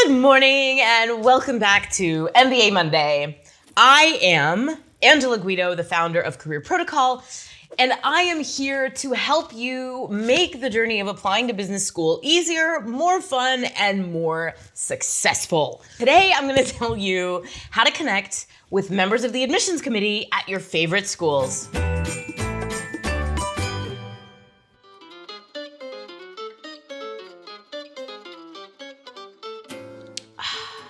Good morning and welcome back to MBA Monday. I am Angela Guido, the founder of MBA Protocol, and I am here to help you make the journey of applying to business school easier, more fun, and more successful. Today, I'm going to tell you how to connect with members of the admissions committee at your favorite schools.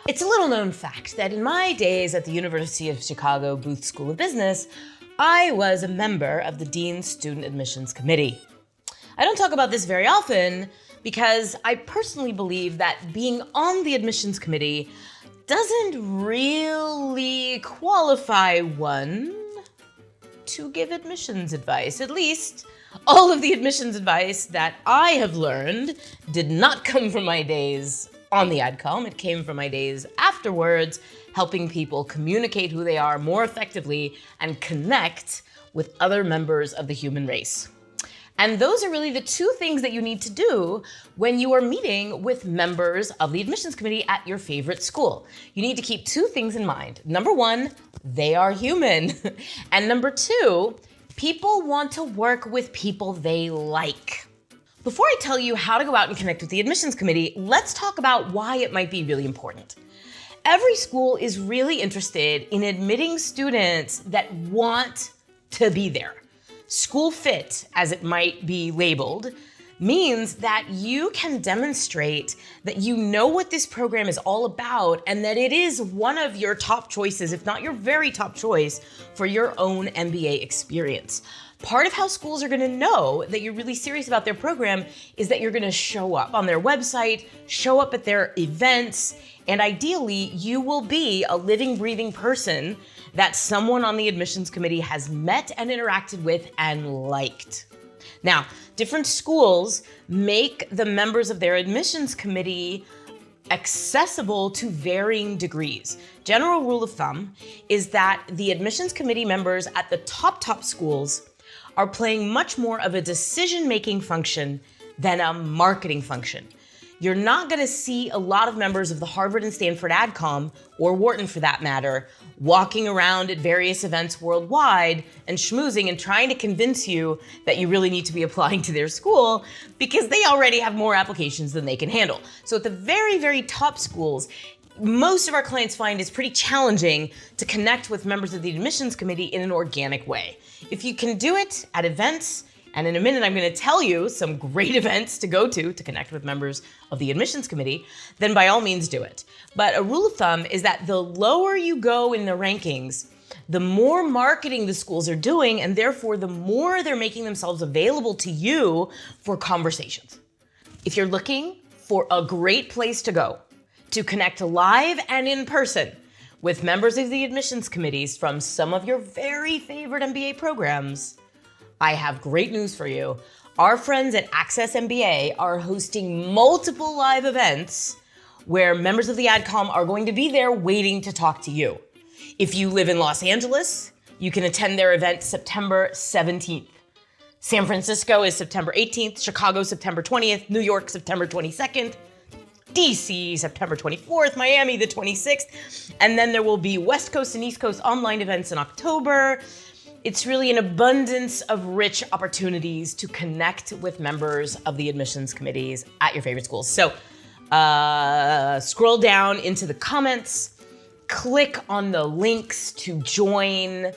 It's a little known fact that in my days at the University of Chicago Booth School of Business, I was a member of the Dean's Student Admissions Committee. I don't talk about this very often because I personally believe that being on the admissions committee doesn't really qualify one to give admissions advice. At least, all of the admissions advice that I have learned did not come from my days on the adcom. It came from my days afterwards, helping people communicate who they are more effectively and connect with other members of the human race. And those are really the two things that you need to do when you are meeting with members of the admissions committee at your favorite school. You need to keep two things in mind. Number one, they are human. And number two, people want to work with people they like. Before I tell you how to go out and connect with the admissions committee, let's talk about why it might be really important. Every school is really interested in admitting students that want to be there. School fit, as it might be labeled, means that you can demonstrate that you know what this program is all about and that it is one of your top choices, if not your very top choice, for your own MBA experience. Part of how schools are going to know that you're really serious about their program is that you're going to show up on their website, show up at their events, and ideally you will be a living, breathing person that someone on the admissions committee has met and interacted with and liked. Now, different schools make the members of their admissions committee accessible to varying degrees. General rule of thumb is that the admissions committee members at the top schools are playing much more of a decision-making function than a marketing function. You're not gonna see a lot of members of the Harvard and Stanford adcom, or Wharton for that matter, walking around at various events worldwide and schmoozing and trying to convince you that you really need to be applying to their school because they already have more applications than they can handle. So at the very, very top schools, most of our clients find it's pretty challenging to connect with members of the admissions committee in an organic way. If you can do it at events, and in a minute I'm going to tell you some great events to go to connect with members of the admissions committee, then by all means do it. But a rule of thumb is that the lower you go in the rankings, the more marketing the schools are doing, and therefore the more they're making themselves available to you for conversations. If you're looking for a great place to go to connect live and in person with members of the admissions committees from some of your very favorite MBA programs, I have great news for you. Our friends at Access MBA are hosting multiple live events where members of the adcom are going to be there waiting to talk to you. If you live in Los Angeles, you can attend their event September 17th. San Francisco is September 18th, Chicago September 20th, New York September 22nd, DC, September 24th, Miami, the 26th, and then there will be West Coast and East Coast online events in October. It's really an abundance of rich opportunities to connect with members of the admissions committees at your favorite schools. So scroll down into the comments, click on the links to join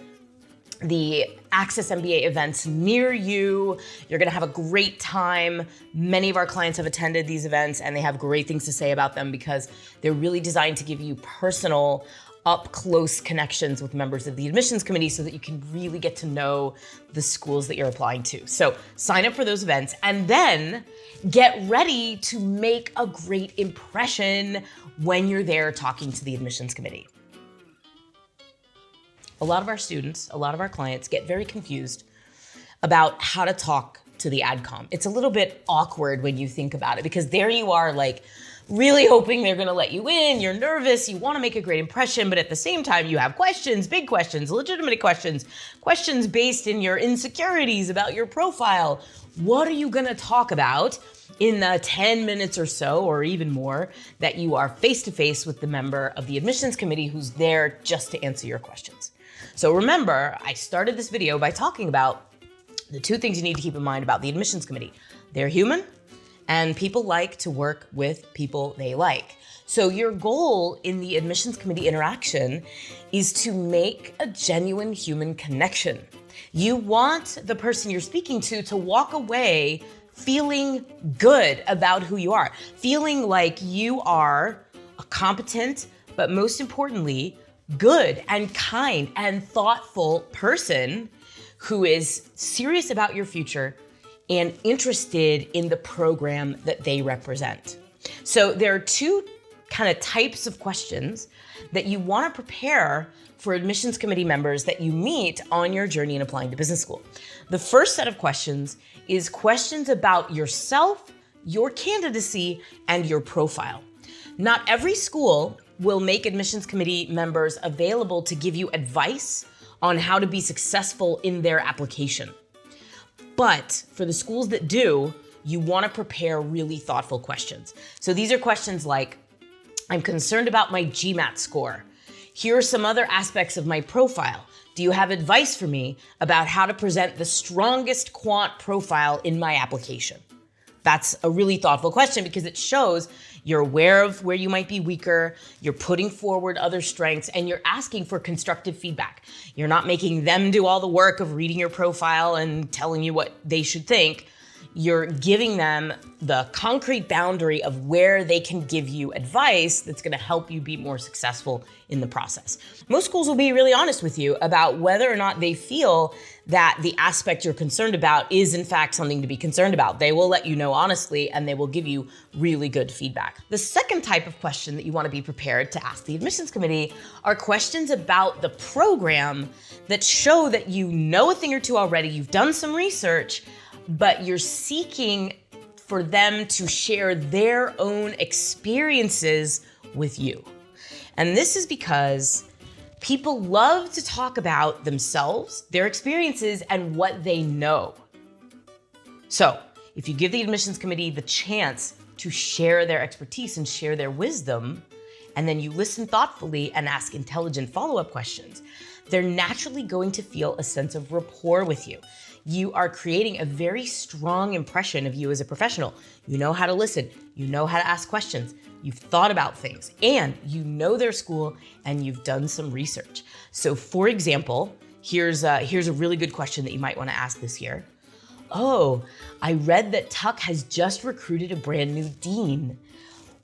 the Access MBA events near you. You're gonna have a great time. Many of our clients have attended these events and they have great things to say about them because they're really designed to give you personal, up-close connections with members of the admissions committee so that you can really get to know the schools that you're applying to. So sign up for those events and then get ready to make a great impression when you're there talking to the admissions committee. A lot of our students, a lot of our clients get very confused about how to talk to the adcom. It's a little bit awkward when you think about it because there you are like really hoping they're gonna let you in. You're nervous, you wanna make a great impression, but at the same time, you have questions, big questions, legitimate questions, questions based in your insecurities about your profile. What are you gonna talk about in the 10 minutes or so, or even more, that you are face-to-face with the member of the admissions committee who's there just to answer your questions? So remember, I started this video by talking about the two things you need to keep in mind about the admissions committee. They're human, and people like to work with people they like. So your goal in the admissions committee interaction is to make a genuine human connection. You want the person you're speaking to walk away feeling good about who you are, feeling like you are a competent, but most importantly, good and kind and thoughtful person who is serious about your future and interested in the program that they represent. So there are two kind of types of questions that you want to prepare for admissions committee members that you meet on your journey in applying to business school. The first set of questions is questions about yourself, your candidacy, and your profile. Not every school will make admissions committee members available to give you advice on how to be successful in their application. But for the schools that do, you want to prepare really thoughtful questions. So these are questions like, I'm concerned about my GMAT score. Here are some other aspects of my profile. Do you have advice for me about how to present the strongest quant profile in my application? That's a really thoughtful question because it shows you're aware of where you might be weaker, you're putting forward other strengths, and you're asking for constructive feedback. You're not making them do all the work of reading your profile and telling you what they should think. You're giving them the concrete boundary of where they can give you advice that's gonna help you be more successful in the process. Most schools will be really honest with you about whether or not they feel that the aspect you're concerned about is in fact something to be concerned about. They will let you know honestly, and they will give you really good feedback. The second type of question that you want to be prepared to ask the admissions committee are questions about the program that show that you know a thing or two already, you've done some research, but you're seeking for them to share their own experiences with you. And this is because people love to talk about themselves, their experiences, and what they know. So if you give the admissions committee the chance to share their expertise and share their wisdom, and then you listen thoughtfully and ask intelligent follow-up questions, they're naturally going to feel a sense of rapport with you. You are creating a very strong impression of you as a professional. You know how to listen, you know how to ask questions, you've thought about things, and you know their school, and you've done some research. So for example, here's a really good question that you might want to ask this year. Oh, I read that Tuck has just recruited a brand new dean.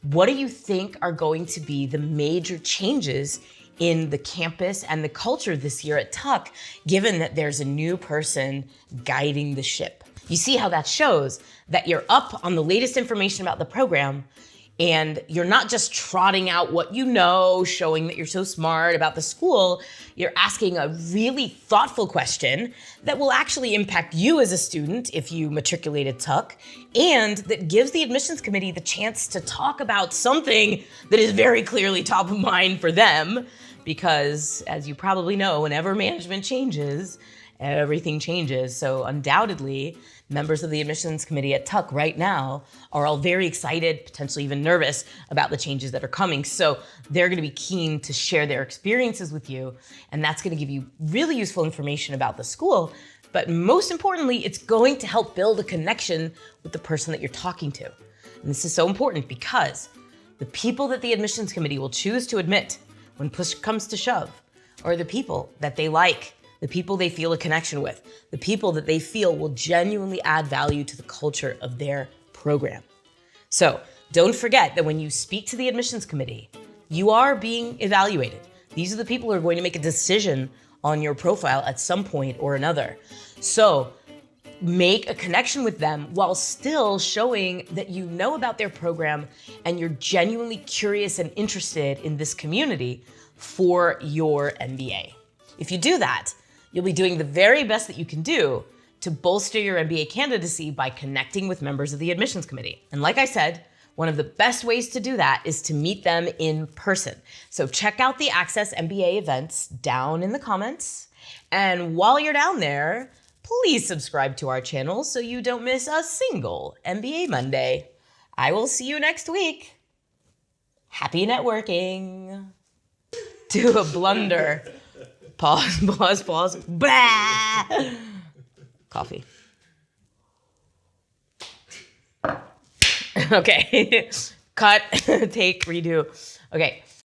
What do you think are going to be the major changes in the campus and the culture this year at Tuck, given that there's a new person guiding the ship? You see how that shows that you're up on the latest information about the program, and you're not just trotting out what you know, showing that you're so smart about the school. You're asking a really thoughtful question that will actually impact you as a student if you matriculate at Tuck, and that gives the admissions committee the chance to talk about something that is very clearly top of mind for them. Because as you probably know, whenever management changes, everything changes. So undoubtedly, members of the admissions committee at Tuck right now are all very excited, potentially even nervous about the changes that are coming. So they're gonna be keen to share their experiences with you, and that's gonna give you really useful information about the school. But most importantly, it's going to help build a connection with the person that you're talking to. And this is so important because the people that the admissions committee will choose to admit when push comes to shove are the people that they like, the people they feel a connection with, the people that they feel will genuinely add value to the culture of their program. So don't forget that when you speak to the admissions committee, you are being evaluated. These are the people who are going to make a decision on your profile at some point or another. So make a connection with them while still showing that you know about their program and you're genuinely curious and interested in this community for your MBA. If you do that, you'll be doing the very best that you can do to bolster your MBA candidacy by connecting with members of the admissions committee. And like I said, One of the best ways to do that is to meet them in person. So check out the Access MBA events down in the comments. And while you're down there, please subscribe to our channel so you don't miss a single MBA Monday. I will see you next week. Happy networking. Do a blunder. Pause, pause, pause. Blah! Coffee. Okay. Cut, take, redo. Okay.